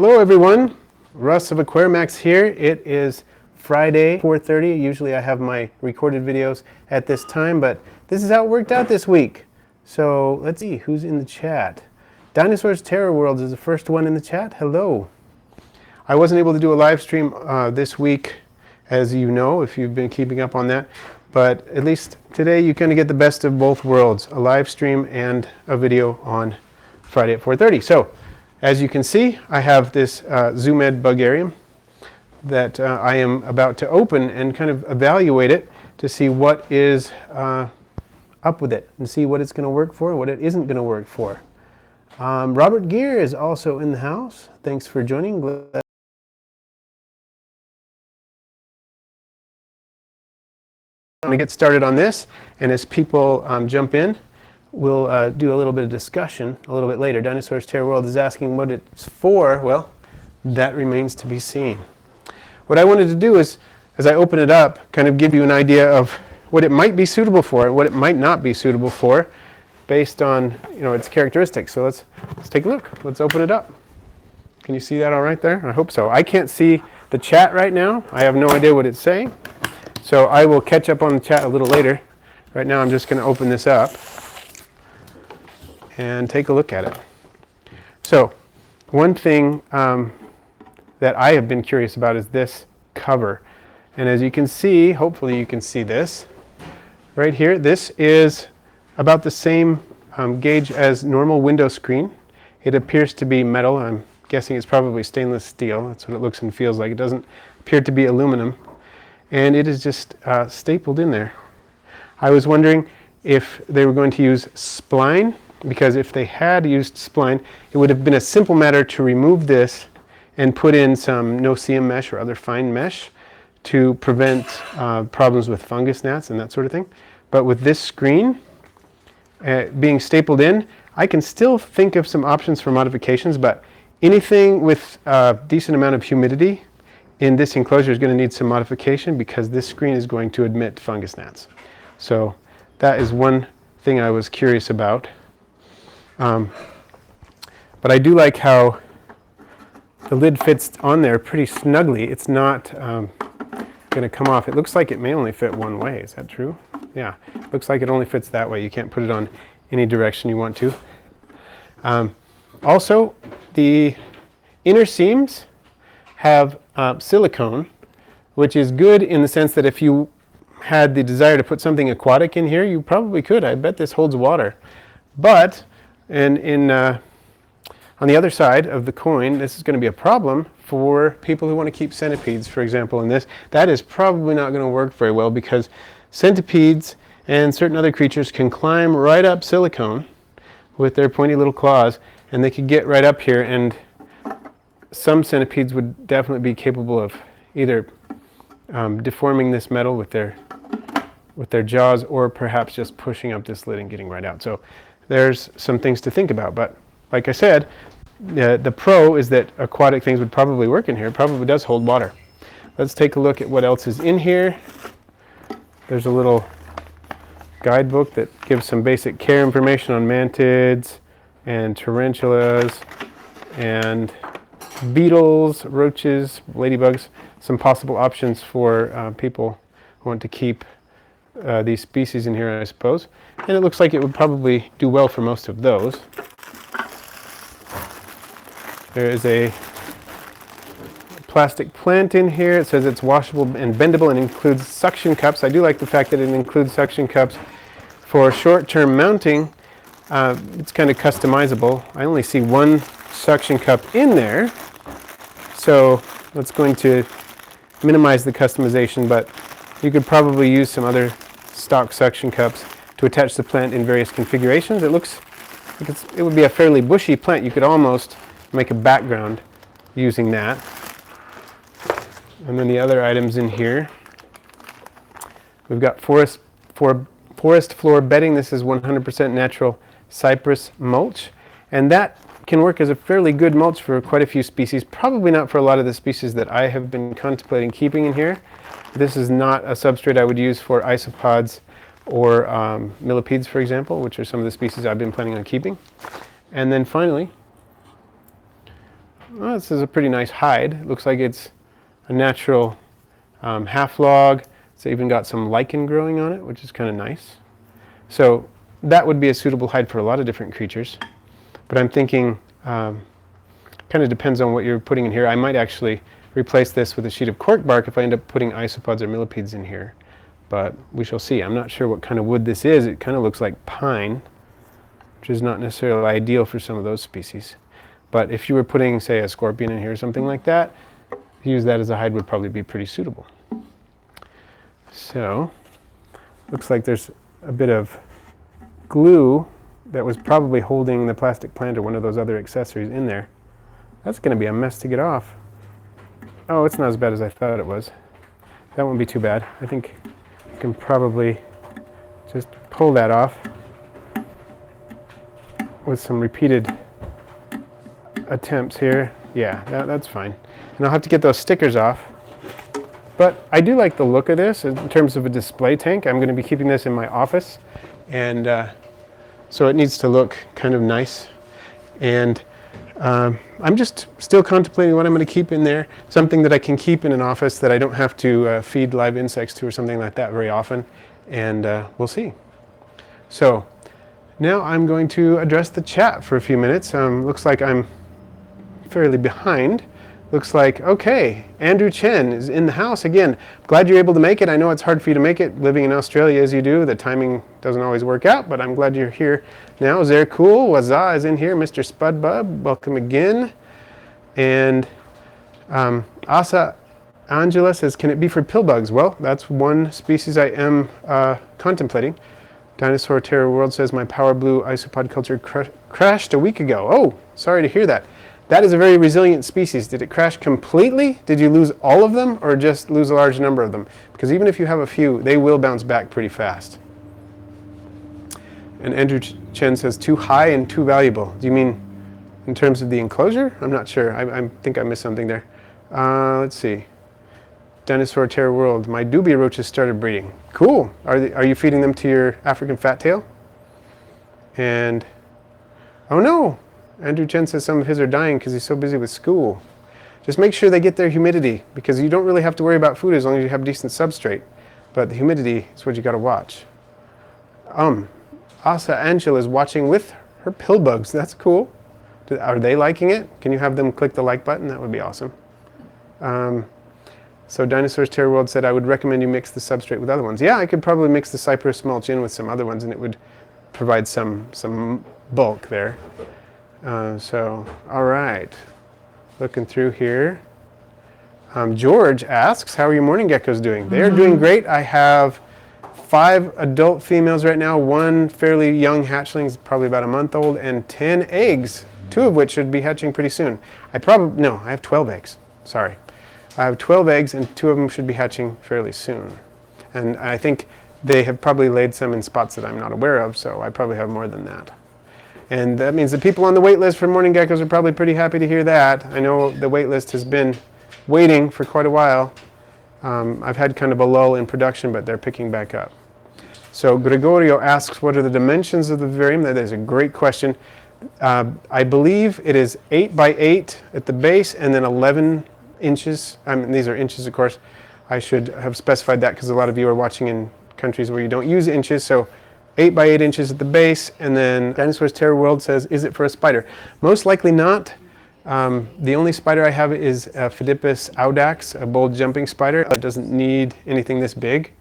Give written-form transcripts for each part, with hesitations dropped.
Hello everyone, Russ of Aquarimax here. It is Friday, 4:30. Usually I have my recorded videos at this time, but this is how it worked out this week. So let's see who's in the chat. Dinosaurs Terror Worlds is the first one in the chat. Hello. I wasn't able to do a live stream this week, as you know, if you've been keeping up on that. But at least today you're going to get the best of both worlds, a live stream and a video on Friday at 4:30. So, as you can see, I have this Zoomed Bugarium that I am about to open and kind of evaluate it to see what is up with it and see what it's going to work for and what it isn't going to work for. Robert Gear is also in the house. Thanks for joining. I'm going to get started on this, and as people jump in, we'll do a little bit of discussion a little bit later. Dinosaurs Terror World is asking what it's for. Well, that remains to be seen. What I wanted to do is, as I open it up, kind of give you an idea of what it might be suitable for and what it might not be suitable for based on, its characteristics. So let's take a look. Let's open it up. Can you see that all right there? I hope so. I can't see the chat right now. I have no idea what it's saying. So I will catch up on the chat a little later. Right now I'm just going to open this up and take a look at it. So one thing that I have been curious about is this cover. And as you can see, hopefully you can see this right here. This is about the same gauge as normal window screen. It appears to be metal. I'm guessing it's probably stainless steel. That's what it looks and feels like. It doesn't appear to be aluminum. And it is just stapled in there. I was wondering if they were going to use spline, because if they had used spline, it would have been a simple matter to remove this and put in some no-seam mesh or other fine mesh to prevent problems with fungus gnats and that sort of thing. But with this screen being stapled in, I can still think of some options for modifications, but anything with a decent amount of humidity in this enclosure is going to need some modification because this screen is going to admit fungus gnats. So that is one thing I was curious about. But I do like how the lid fits on there pretty snugly. It's not going to come off. It looks like it may only fit one way. Is that true? Yeah, looks like it only fits that way. You can't put it on any direction you want to. Also, the inner seams have silicone, which is good in the sense that if you had the desire to put something aquatic in here, you probably could. I bet this holds water. But on the other side of the coin, this is going to be a problem for people who want to keep centipedes, for example, in this. That is probably not going to work very well because centipedes and certain other creatures can climb right up silicone with their pointy little claws, and they could get right up here, and some centipedes would definitely be capable of either deforming this metal with their jaws or perhaps just pushing up this lid and getting right out. So there's some things to think about, but like I said, the pro is that aquatic things would probably work in here. It probably does hold water. Let's take a look at what else is in here. There's a little guidebook that gives some basic care information on mantids and tarantulas and beetles, roaches, ladybugs, some possible options for people who want to keep these species in here, I suppose. And it looks like it would probably do well for most of those. There is a plastic plant in here. It says it's washable and bendable and includes suction cups. I do like the fact that it includes suction cups for short-term mounting. It's kind of customizable. I only see one suction cup in there, so that's going to minimize the customization, but you could probably use some other stock suction cups to attach the plant in various configurations. It looks like it would be a fairly bushy plant. You could almost make a background using that. And then the other items in here, we've got forest floor bedding. This is 100% natural cypress mulch, and that can work as a fairly good mulch for quite a few species. Probably not for a lot of the species that I have been contemplating keeping in here. This is not a substrate I would use for isopods or millipedes, for example, which are some of the species I've been planning on keeping. And then finally, well, this is a pretty nice hide. It looks like it's a natural half log. It's even got some lichen growing on it, which is kind of nice. So that would be a suitable hide for a lot of different creatures. But I'm thinking, kind of depends on what you're putting in here. I might actually replace this with a sheet of cork bark if I end up putting isopods or millipedes in here. But we shall see. I'm not sure what kind of wood this is. It kind of looks like pine, which is not necessarily ideal for some of those species. But if you were putting, say, a scorpion in here or something like that, use that as a hide would probably be pretty suitable. So, looks like there's a bit of glue that was probably holding the plastic plant or one of those other accessories in there. That's going to be a mess to get off. Oh, it's not as bad as I thought it was. That won't be too bad. I think you can probably just pull that off with some repeated attempts here. Yeah, that's fine. And I'll have to get those stickers off. But I do like the look of this in terms of a display tank. I'm going to be keeping this in my office, and so it needs to look kind of nice. And I'm just still contemplating what I'm going to keep in there. Something that I can keep in an office that I don't have to feed live insects to or something like that very often. And we'll see. So now I'm going to address the chat for a few minutes. Looks like I'm fairly behind. Looks like, okay, Andrew Chen is in the house again. Glad you're able to make it. I know it's hard for you to make it living in Australia as you do. The timing doesn't always work out, but I'm glad you're here now. Zare Cool, Wazaa is in here. Mr. Spudbub, welcome again. And Asa Angela says, can it be for pill bugs? Well, that's one species I am contemplating. Dinosaur Terror World says, my power blue isopod culture crashed a week ago. Oh, sorry to hear that. That is a very resilient species. Did it crash completely? Did you lose all of them or just lose a large number of them? Because even if you have a few, they will bounce back pretty fast. And Andrew Chen says, too high and too valuable. Do you mean in terms of the enclosure? I'm not sure. I think I missed something there. Let's see. Dinosaur Terror World. My Dubia Roaches started breeding. Cool. Are you feeding them to your African fat tail? And, oh no. Andrew Chen says some of his are dying because he's so busy with school. Just make sure they get their humidity, because you don't really have to worry about food as long as you have decent substrate. But the humidity is what you got to watch. Asa Angela is watching with her pill bugs. That's cool. Are they liking it? Can you have them click the like button? That would be awesome. So Dinosaurs Terror World said, I would recommend you mix the substrate with other ones. Yeah, I could probably mix the cypress mulch in with some other ones, and it would provide some bulk there. So, all right, looking through here. George asks, how are your mourning geckos doing? They are doing great. I have 5 adult females right now, 1 fairly young hatchling, probably about a month old, and 10 eggs, 2 of which should be hatching pretty soon. I have 12 eggs. Sorry. I have 12 eggs, and 2 of them should be hatching fairly soon. And I think they have probably laid some in spots that I'm not aware of, so I probably have more than that. And that means the people on the wait list for mourning geckos are probably pretty happy to hear that. I know the wait list has been waiting for quite a while. I've had kind of a lull in production, but they're picking back up. So Gregorio asks, what are the dimensions of the vivarium? That is a great question. I believe it is 8 by 8 at the base and then 11 inches. I mean, these are inches, of course. I should have specified that because a lot of you are watching in countries where you don't use inches. So 8 by 8 inches at the base, and then Dinosaurs Terror World says, is it for a spider? Most likely not. The only spider I have is Phidippus audax, a bold jumping spider. It doesn't need anything this big.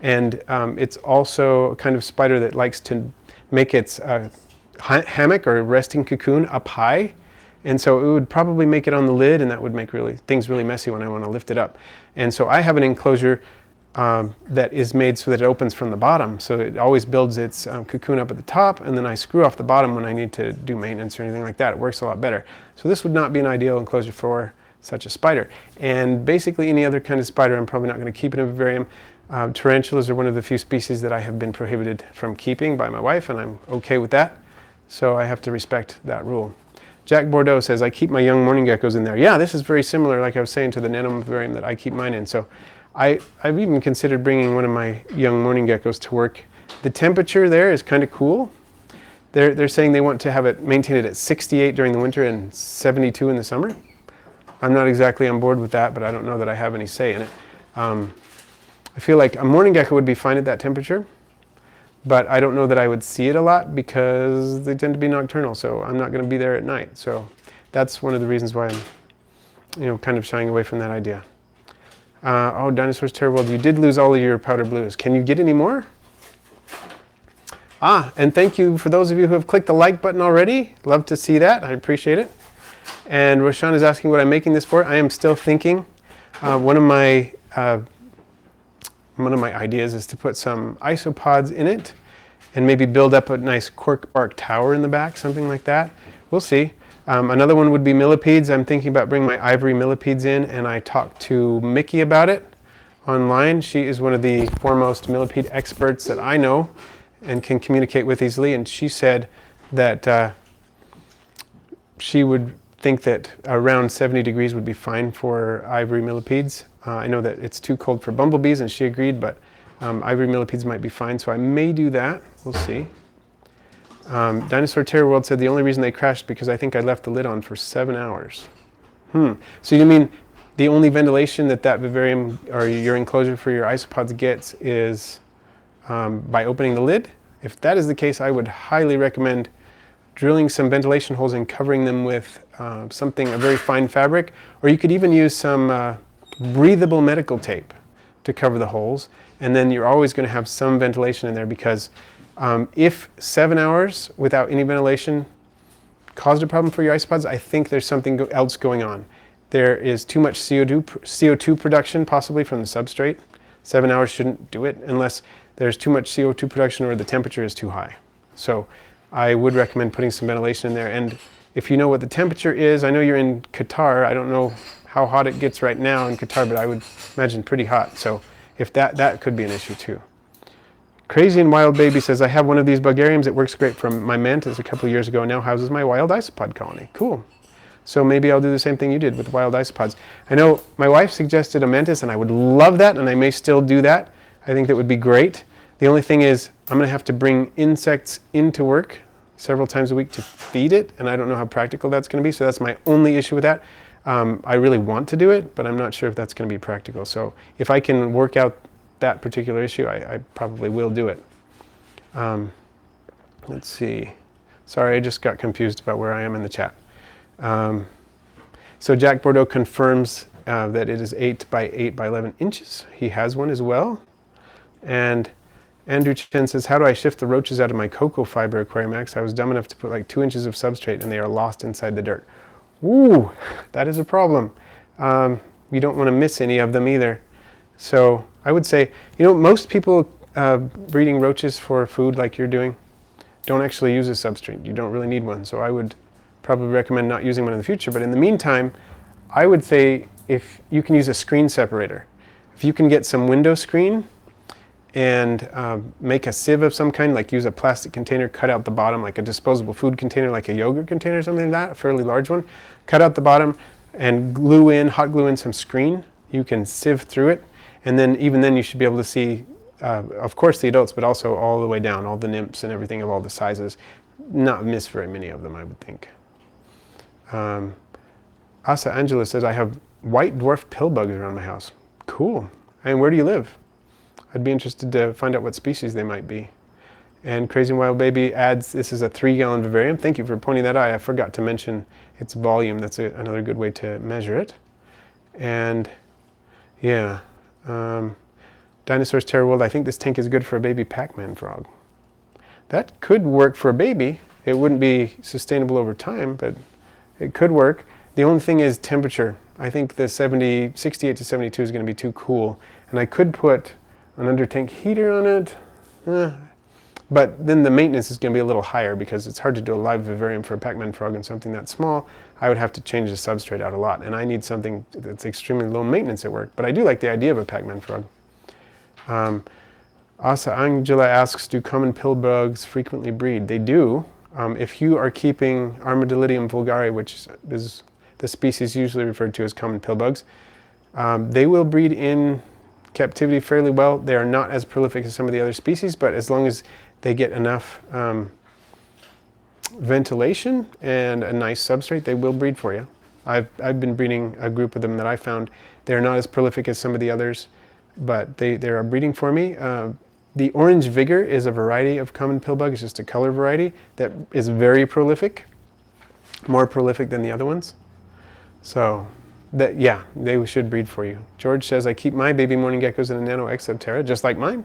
And it's also a kind of spider that likes to make its hammock or resting cocoon up high. And so it would probably make it on the lid, and that would make things really messy when I want to lift it up. And so I have an enclosure that is made so that it opens from the bottom. So it always builds its cocoon up at the top, and then I screw off the bottom when I need to do maintenance or anything like that. It works a lot better. So this would not be an ideal enclosure for such a spider. And basically any other kind of spider I'm probably not going to keep in a vivarium. Tarantulas are one of the few species that I have been prohibited from keeping by my wife, and I'm okay with that. So I have to respect that rule. Jack Bordeaux says, I keep my young mourning geckos in there. Yeah, this is very similar, like I was saying, to the nano vivarium that I keep mine in. So I've even considered bringing one of my young mourning geckos to work. The temperature there is kind of cool. They're saying they want to have it maintain it at 68 during the winter and 72 in the summer. I'm not exactly on board with that, but I don't know that I have any say in it. I feel like a mourning gecko would be fine at that temperature, but I don't know that I would see it a lot because they tend to be nocturnal, so I'm not going to be there at night. So that's one of the reasons why I'm, kind of shying away from that idea. Oh, Dinosaurs Terror World, you did lose all of your powder blues. Can you get any more? And thank you for those of you who have clicked the like button already. Love to see that. I appreciate it. And Roshan is asking what I'm making this for. I am still thinking. One of my ideas is to put some isopods in it and maybe build up a nice cork bark tower in the back, something like that. We'll see. Another one would be millipedes. I'm thinking about bringing my ivory millipedes in, and I talked to Mickey about it online. She is one of the foremost millipede experts that I know and can communicate with easily, and she said that she would think that around 70 degrees would be fine for ivory millipedes. I know that it's too cold for bumblebees, and she agreed, but ivory millipedes might be fine, so I may do that. We'll see. Dinosaur Terror World said the only reason they crashed because I think I left the lid on for 7 hours. So you mean the only ventilation that vivarium or your enclosure for your isopods gets is by opening the lid? If that is the case, I would highly recommend drilling some ventilation holes and covering them with a very fine fabric, or you could even use some breathable medical tape to cover the holes, and then you're always going to have some ventilation in there, because if 7 hours without any ventilation caused a problem for your isopods, I think there's something else going on. There is too much CO2 production, possibly from the substrate. 7 hours shouldn't do it unless there's too much CO2 production or the temperature is too high. So I would recommend putting some ventilation in there. And if you know what the temperature is, I know you're in Qatar. I don't know how hot it gets right now in Qatar, but I would imagine pretty hot. So if that could be an issue too. Crazy and Wild Baby says, I have one of these Bugariums. It works great from my mantis a couple of years ago and now houses my wild isopod colony. Cool. So maybe I'll do the same thing you did with wild isopods. I know my wife suggested a mantis, and I would love that, and I may still do that. I think that would be great. The only thing is I'm going to have to bring insects into work several times a week to feed it, and I don't know how practical that's going to be, so that's my only issue with that. I really want to do it, but I'm not sure if that's going to be practical. So if I can work out that particular issue, I probably will do it. Let's see. Sorry, I just got confused about where I am in the chat. So Jack Bordeaux confirms that it is 8 by 8 by 11 inches. He has one as well. And Andrew Chen says, how do I shift the roaches out of my Coco fiber Aquarimax? I was dumb enough to put like 2 inches of substrate and they are lost inside the dirt. Ooh, that is a problem. You don't want to miss any of them either. So I would say, most people breeding roaches for food like you're doing don't actually use a substrate. You don't really need one. So I would probably recommend not using one in the future. But in the meantime, I would say if you can use a screen separator. If you can get some window screen and make a sieve of some kind, like use a plastic container, cut out the bottom, like a disposable food container, like a yogurt container or something like that, a fairly large one, cut out the bottom and hot glue in some screen. You can sieve through it, and then even then you should be able to see, of course, the adults, but also all the way down, all the nymphs and everything of all the sizes. Not miss very many of them, I would think. Asa Angela says, I have white dwarf pillbugs around my house. Cool. And where do you live? I'd be interested to find out what species they might be. And Crazy Wild Baby adds, this is a 3-gallon vivarium. Thank you for pointing that out. I forgot to mention its volume. That's another good way to measure it. And yeah, Dinosaurs Terror World, I think this tank is good for a baby Pac-Man frog. That could work for a baby. It wouldn't be sustainable over time, but it could work. The only thing is temperature. I think the 68 to 72 is going to be too cool. And I could put an under tank heater on it, but then the maintenance is going to be a little higher because it's hard to do a live vivarium for a Pac-Man frog and something that small. I would have to change the substrate out a lot, and I need something that's extremely low maintenance at work. But I do like the idea of a Pac-Man frog. Asa Angela asks, do common pill bugs frequently breed? They do. If you are keeping Armadillidium vulgare, which is the species usually referred to as common pill bugs, they will breed in captivity fairly well. They are not as prolific as some of the other species, but as long as they get enough ventilation and a nice substrate, they will breed for you. I've been breeding a group of them that I found. They're not as prolific as some of the others, but they're breeding for me. The Orange Vigor is a variety of common pillbug. It's just a color variety that is very prolific, more prolific than the other ones. So, yeah, they should breed for you. George says, I keep my baby mourning geckos in a nano exoterra, just like mine.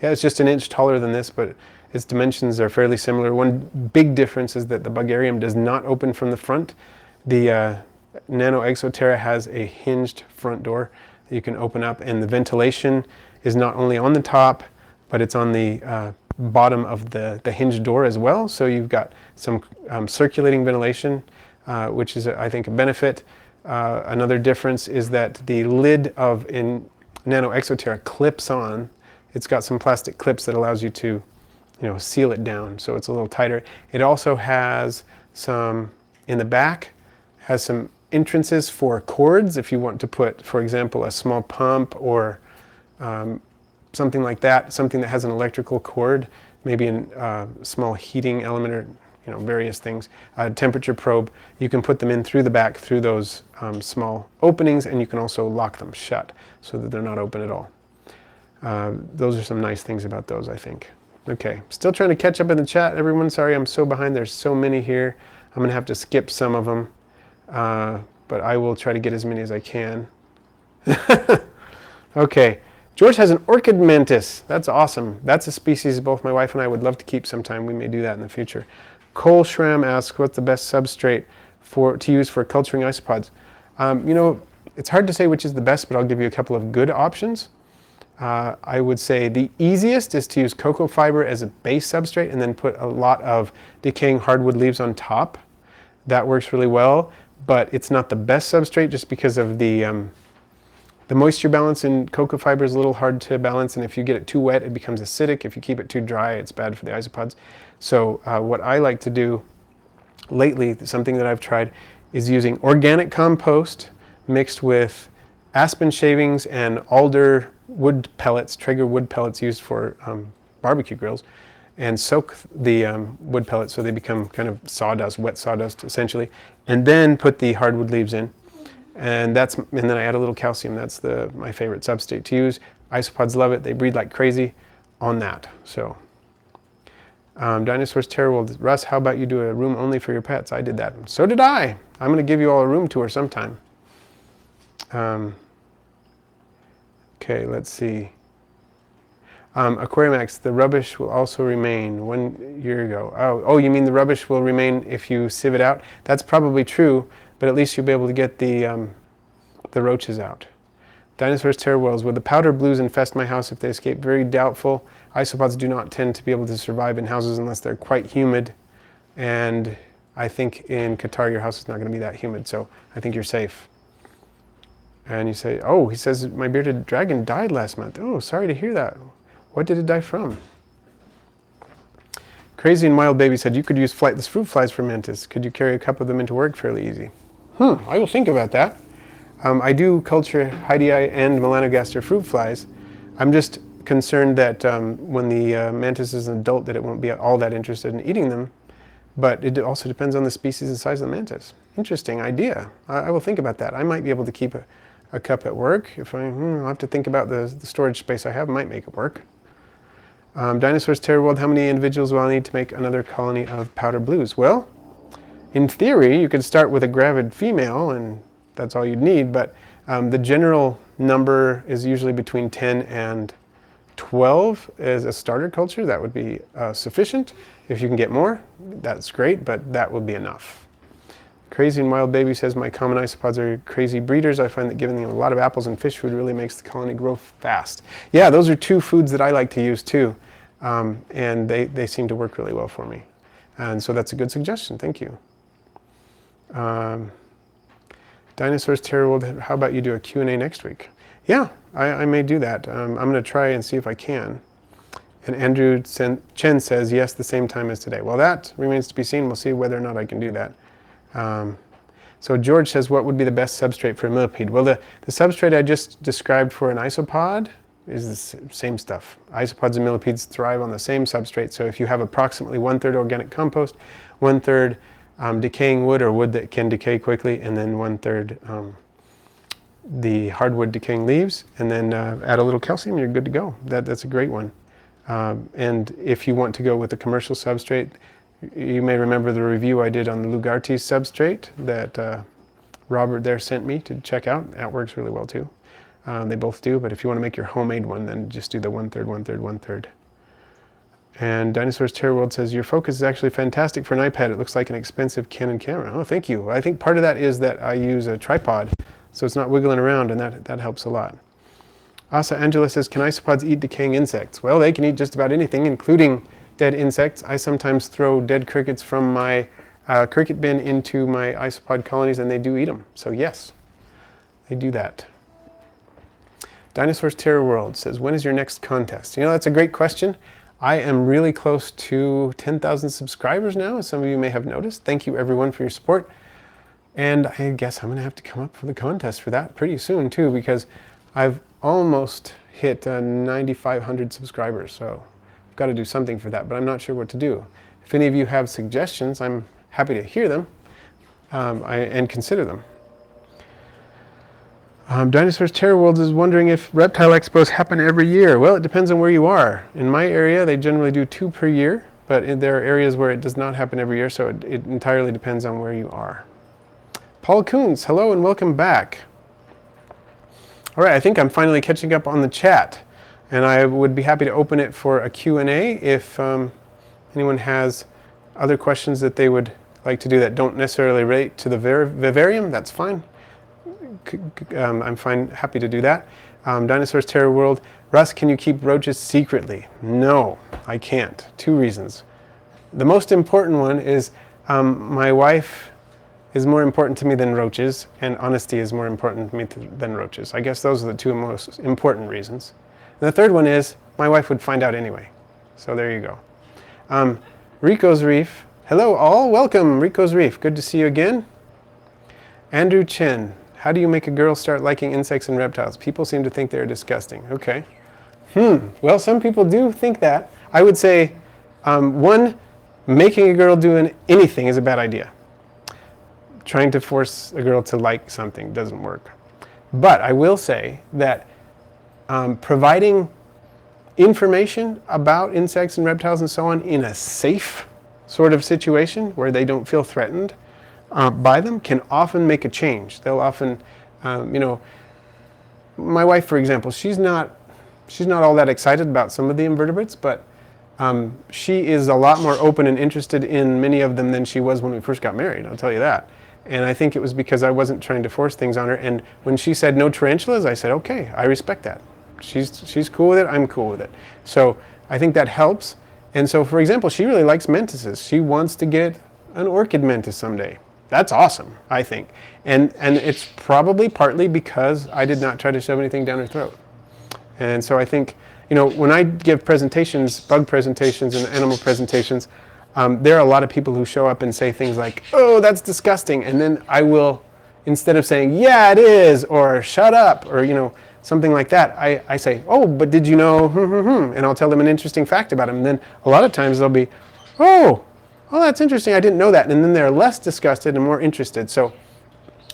Yeah, it's just an inch taller than this, but its dimensions are fairly similar. One big difference is that the Bugarium does not open from the front. The nano exoterra has a hinged front door that you can open up, and the ventilation is not only on the top, but it's on the bottom of the hinged door as well. So you've got some circulating ventilation, which is, I think, a benefit. Another difference is that the lid of nano exoterra clips on. It's got some plastic clips that allows you to, seal it down, so it's a little tighter. It also has some, in the back, has some entrances for cords if you want to put, for example, a small pump or something like that, something that has an electrical cord, maybe a small heating element or various things, a temperature probe. You can put them in through the back through those small openings, and you can also lock them shut so that they're not open at all. Those are some nice things about those, I think. Okay, still trying to catch up in the chat, everyone. Sorry, I'm so behind. There's so many here. I'm going to have to skip some of them, but I will try to get as many as I can. Okay, George has an orchid mantis. That's awesome. That's a species both my wife and I would love to keep sometime. We may do that in the future. Cole Schramm asks, what's the best substrate to use for culturing isopods? It's hard to say which is the best, but I'll give you a couple of good options. I would say the easiest is to use cocoa fiber as a base substrate and then put a lot of decaying hardwood leaves on top. That works really well, but it's not the best substrate just because of the moisture balance in cocoa fiber is a little hard to balance, and if you get it too wet, it becomes acidic. If you keep it too dry, it's bad for the isopods. So what I like to do lately, something that I've tried, is using organic compost mixed with aspen shavings and alder wood pellets, Traeger wood pellets used for barbecue grills, and soak the wood pellets so they become kind of sawdust, wet sawdust essentially, and then put the hardwood leaves in. And then I add a little calcium. That's my favorite substrate to use. Isopods love it. They breed like crazy on that. So, Dinosaurs Terror World. Russ, how about you do a room only for your pets? I did that. So did I. I'm going to give you all a room tour sometime. Okay, let's see. Aquarimax, the rubbish will also remain 1 year ago. Oh, you mean the rubbish will remain if you sieve it out? That's probably true, but at least you'll be able to get the roaches out. Dinosaurs Terror Worlds, would the powder blues infest my house if they escape? Very doubtful. Isopods do not tend to be able to survive in houses unless they're quite humid, and I think in Qatar your house is not going to be that humid, so I think you're safe. And you say, oh, he says my bearded dragon died last month. Oh, sorry to hear that. What did it die from? Crazy and Wild Baby said you could use flightless fruit flies for mantis. Could you carry a couple of them into work fairly easy? I will think about that. I do culture Heidii and melanogaster fruit flies. I'm just concerned that when the mantis is an adult that it won't be all that interested in eating them. But it also depends on the species and size of the mantis. Interesting idea. I will think about that. I might be able to keep a cup at work. If I'll have to think about the storage space I have. Might make it work. Dinosaurs Terror World, how many individuals will I need to make another colony of powder blues? Well, in theory, you could start with a gravid female, and that's all you'd need, but the general number is usually between 10 and 12 as a starter culture. That would be sufficient. If you can get more, that's great, but that will be enough. Crazy and Wild Baby says, my common isopods are crazy breeders. I find that giving them a lot of apples and fish food really makes the colony grow fast. Yeah, those are two foods that I like to use too, and they seem to work really well for me. And so that's a good suggestion. Thank you. Dinosaurs Terror World, how about you do a Q&A next week? Yeah, I may do that. I'm going to try and see if I can. And Andrew Chen says, yes, the same time as today. Well, that remains to be seen. We'll see whether or not I can do that. So George says, what would be the best substrate for a millipede? Well, the substrate I just described for an isopod is the same stuff. Isopods and millipedes thrive on the same substrate. So if you have approximately 1/3 organic compost, 1/3 decaying wood or wood that can decay quickly, and then 1/3 the hardwood decaying leaves, and then add a little calcium, you're good to go. That's a great one. And if you want to go with a commercial substrate, you may remember the review I did on the Lugartes substrate that Robert there sent me to check out. That works really well too. They both do, but if you want to make your homemade one, then just do the 1/3, 1/3, 1/3. And Dinosaurs Terror World says, your focus is actually fantastic for an iPad. It looks like an expensive Canon camera. Oh, thank you. I think part of that is that I use a tripod, so it's not wiggling around, and that helps a lot. Asa Angela says, can isopods eat decaying insects? Well, they can eat just about anything, including dead insects. I sometimes throw dead crickets from my cricket bin into my isopod colonies, and they do eat them. So yes, they do that. Dinosaurs Terror World says, when is your next contest? You know, that's a great question. I am really close to 10,000 subscribers now, as some of you may have noticed. Thank you everyone for your support. And I guess I'm going to have to come up with a contest for that pretty soon too, because I've almost hit 9,500 subscribers. So I've got to do something for that, but I'm not sure what to do. If any of you have suggestions, I'm happy to hear them and consider them. Dinosaurs Terror World is wondering if reptile expos happen every year. Well, it depends on where you are. In my area, they generally do 2 per year, but there are areas where it does not happen every year, so it entirely depends on where you are. Paul Coons, hello and welcome back. All right, I think I'm finally catching up on the chat, and I would be happy to open it for a Q&A if anyone has other questions that they would like to do that don't necessarily relate to the vivarium. That's fine. I'm happy to do that. Dinosaurs Terror World, Russ, can you keep roaches secretly? No, I can't. 2 reasons. The most important one is my wife is more important to me than roaches, and honesty is more important to me than roaches. I guess those are the 2 most important reasons. And the third one is my wife would find out anyway. So there you go. Rico's Reef, hello all, welcome Rico's Reef. Good to see you again. Andrew Chen, how do you make a girl start liking insects and reptiles? People seem to think they're disgusting. Okay. Well, some people do think that. I would say, 1, making a girl do anything is a bad idea. Trying to force a girl to like something doesn't work. But I will say that providing information about insects and reptiles and so on in a safe sort of situation where they don't feel threatened by them can often make a change. They'll often, you know, my wife, for example, she's not all that excited about some of the invertebrates, but she is a lot more open and interested in many of them than she was when we first got married, I'll tell you that. And I think it was because I wasn't trying to force things on her. And when she said no tarantulas, I said, okay, I respect that. She's cool with it, I'm cool with it. So I think that helps. And so, for example, she really likes mantises. She wants to get an orchid mantis someday. That's awesome, I think. And it's probably partly because I did not try to shove anything down her throat. And so I think, you know, when I give presentations, bug presentations and animal presentations, there are a lot of people who show up and say things like, oh, that's disgusting. And then I will, instead of saying, yeah, it is, or shut up, or, you know, something like that, I say, oh, but did you know, and I'll tell them an interesting fact about them. And then a lot of times they'll be, oh, that's interesting, I didn't know that. And then they're less disgusted and more interested. So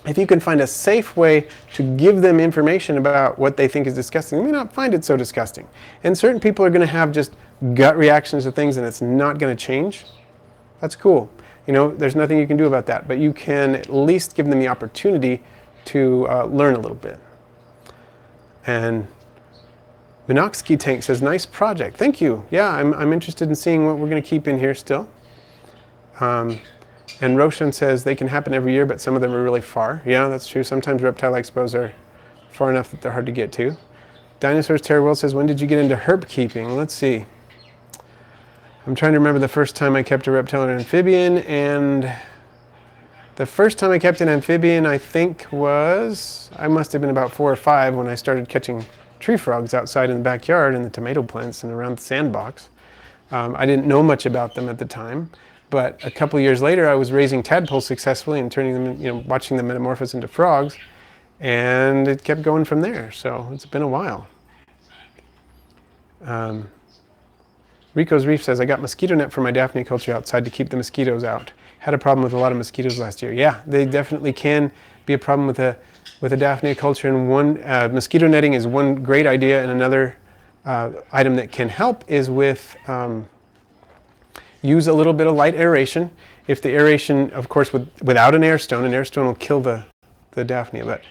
if you can find a safe way to give them information about what they think is disgusting, they may not find it so disgusting. And certain people are going to have just gut reactions to things and it's not going to change. That's cool. You know, there's nothing you can do about that. But you can at least give them the opportunity to learn a little bit. And Minoxky Tank says, nice project. Thank you. Yeah, I'm interested in seeing what we're going to keep in here still. And Roshan says they can happen every year, but some of them are really far. Yeah, that's true. Sometimes reptile expos are far enough that they're hard to get to. Dinosaurs Terror World says, when did you get into herp keeping? Let's see. I'm trying to remember the first time I kept a reptile or amphibian, and the first time I kept an amphibian, I think I must have been about 4 or 5 when I started catching tree frogs outside in the backyard in the tomato plants and around the sandbox. I didn't know much about them at the time. But a couple years later, I was raising tadpoles successfully and turning them, you know, watching them metamorphose into frogs, and it kept going from there. So it's been a while. Rico's Reef says, I got mosquito net for my Daphne culture outside to keep the mosquitoes out. had a problem with a lot of mosquitoes last year. Yeah, they definitely can be a problem with a Daphne culture, and one mosquito netting is one great idea, and another item that can help is with use a little bit of light aeration. If the aeration, of course, without an air stone will kill the Daphne, but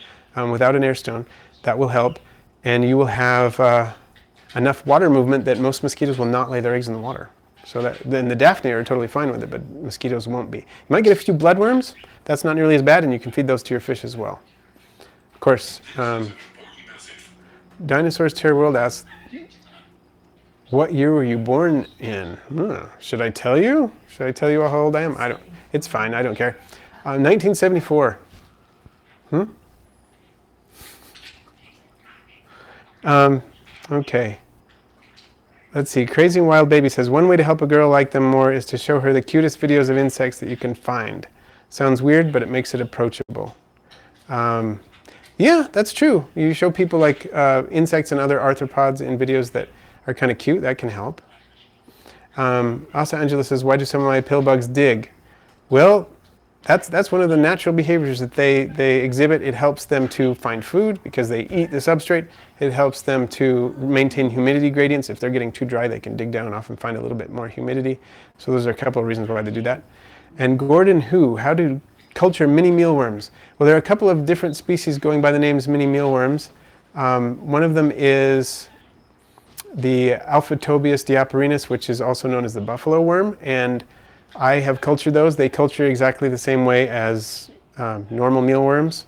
without an air stone, that will help, and you will have enough water movement that most mosquitoes will not lay their eggs in the water. So then the Daphne are totally fine with it, but mosquitoes won't be. You might get a few bloodworms. That's not nearly as bad, and you can feed those to your fish as well. Of course, Dinosaurs Terror World asks, what year were you born in? Should I tell you? Should I tell you how old I am? I don't. It's fine. I don't care. 1974. Okay. Let's see. Crazy Wild Baby says, one way to help a girl like them more is to show her the cutest videos of insects that you can find. Sounds weird, but it makes it approachable. Yeah, that's true. You show people like insects and other arthropods in videos that are kind of cute. That can help. Also, Angela says, why do some of my pill bugs dig? Well, that's one of the natural behaviors that they exhibit. It helps them to find food because they eat the substrate. It helps them to maintain humidity gradients. If they're getting too dry, they can dig down and often find a little bit more humidity. So those are a couple of reasons why they do that. And Gordon Who, how to culture mini mealworms? Well, there are a couple of different species going by the names mini mealworms. One of them is the Alphatobius diaporinus, which is also known as the buffalo worm, and I have cultured those. They culture exactly the same way as normal mealworms.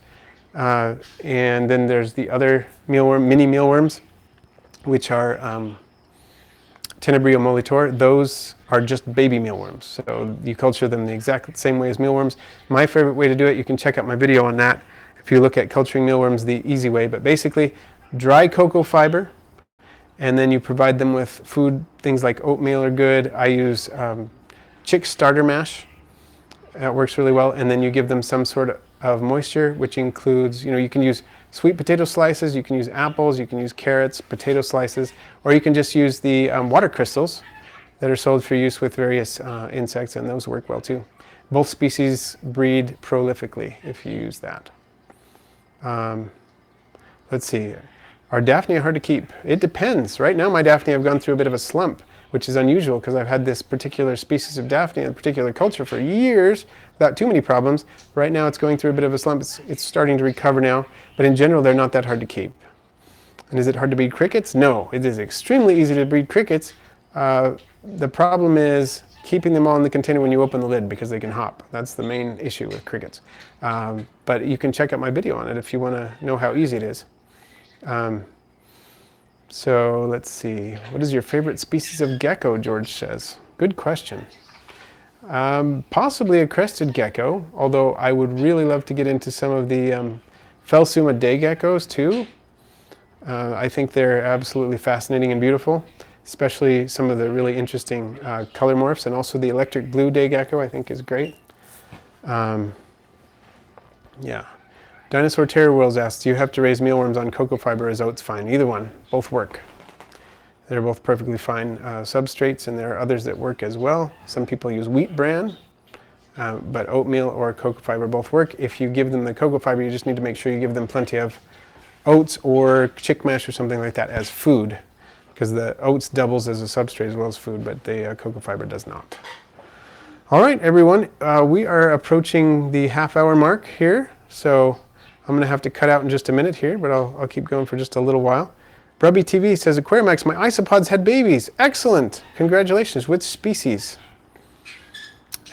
And then there's the other mealworm, mini mealworms, which are Tenebrio molitor. Those are just baby mealworms. So you culture them the exact same way as mealworms. My favorite way to do it, you can check out my video on that if you look at culturing mealworms the easy way. But basically, dry cocoa fiber, and then you provide them with food. Things like oatmeal are good. I use chick starter mash. That works really well. And then you give them some sort of moisture, which includes, you can use sweet potato slices, you can use apples, you can use carrots, potato slices, or you can just use the water crystals that are sold for use with various insects, and those work well too. Both species breed prolifically if you use that. Let's see. Are Daphne hard to keep? It depends. Right now my Daphne have gone through a bit of a slump, which is unusual because I've had this particular species of Daphne and particular culture for years without too many problems. Right now it's going through a bit of a slump. It's starting to recover now, but in general they're not that hard to keep. And is it hard to breed crickets? No, it is extremely easy to breed crickets. The problem is keeping them all in the container when you open the lid because they can hop. That's the main issue with crickets. But you can check out my video on it if you want to know how easy it is. So let's see. What is your favorite species of gecko, George says? Good question. Possibly a crested gecko, although I would really love to get into some of the Phelsuma day geckos too. I think they're absolutely fascinating and beautiful, especially some of the really interesting color morphs, and also the electric blue day gecko I think is great. Yeah. Dinosaur Terror Worlds asks, do you have to raise mealworms on cocoa fiber or is oats fine? Either one. Both work. They're both perfectly fine substrates, and there are others that work as well. Some people use wheat bran, but oatmeal or cocoa fiber both work. If you give them the cocoa fiber, you just need to make sure you give them plenty of oats or chick mash or something like that as food, because the oats doubles as a substrate as well as food, but the cocoa fiber does not. All right, everyone, we are approaching the half-hour mark here, so I'm going to have to cut out in just a minute here, but I'll keep going for just a little while. Brubby TV says, Aquarimax, my isopods had babies. Excellent. Congratulations. Which species?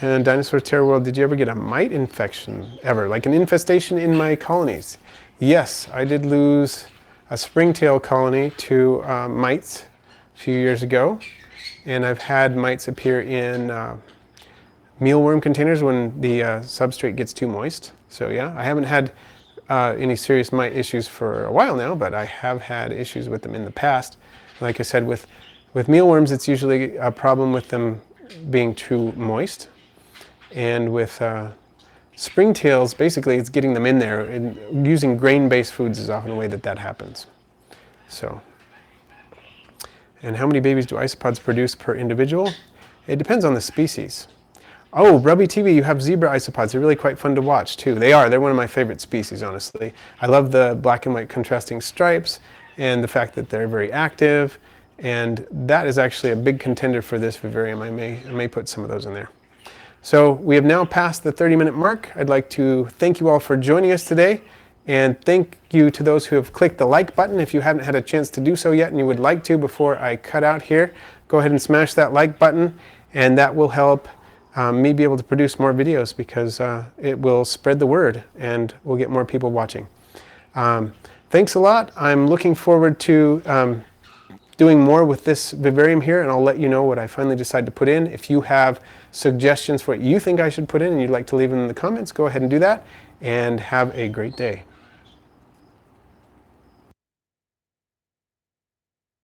And Dinosaur Terror World, did you ever get a mite infection? Ever? Like an infestation in my colonies? Yes, I did lose a springtail colony to mites a few years ago. And I've had mites appear in mealworm containers when the substrate gets too moist. So yeah, I haven't had any serious mite issues for a while now, but I have had issues with them in the past. Like I said, with mealworms, it's usually a problem with them being too moist. And with springtails, basically it's getting them in there, and using grain-based foods is often a way that happens. So, and how many babies do isopods produce per individual? It depends on the species. Oh, Rubby TV, you have zebra isopods. They're really quite fun to watch too. They are. They're one of my favorite species, honestly. I love the black and white contrasting stripes and the fact that they're very active. And that is actually a big contender for this vivarium. I may put some of those in there. So we have now passed the 30-minute mark. I'd like to thank you all for joining us today. And thank you to those who have clicked the like button. If you haven't had a chance to do so yet and you would like to before I cut out here, go ahead and smash that like button, and that will help me be able to produce more videos, because it will spread the word and we'll get more people watching. Thanks a lot. I'm looking forward to doing more with this vivarium here, and I'll let you know what I finally decide to put in. If you have suggestions for what you think I should put in and you'd like to leave them in the comments, go ahead and do that, and have a great day.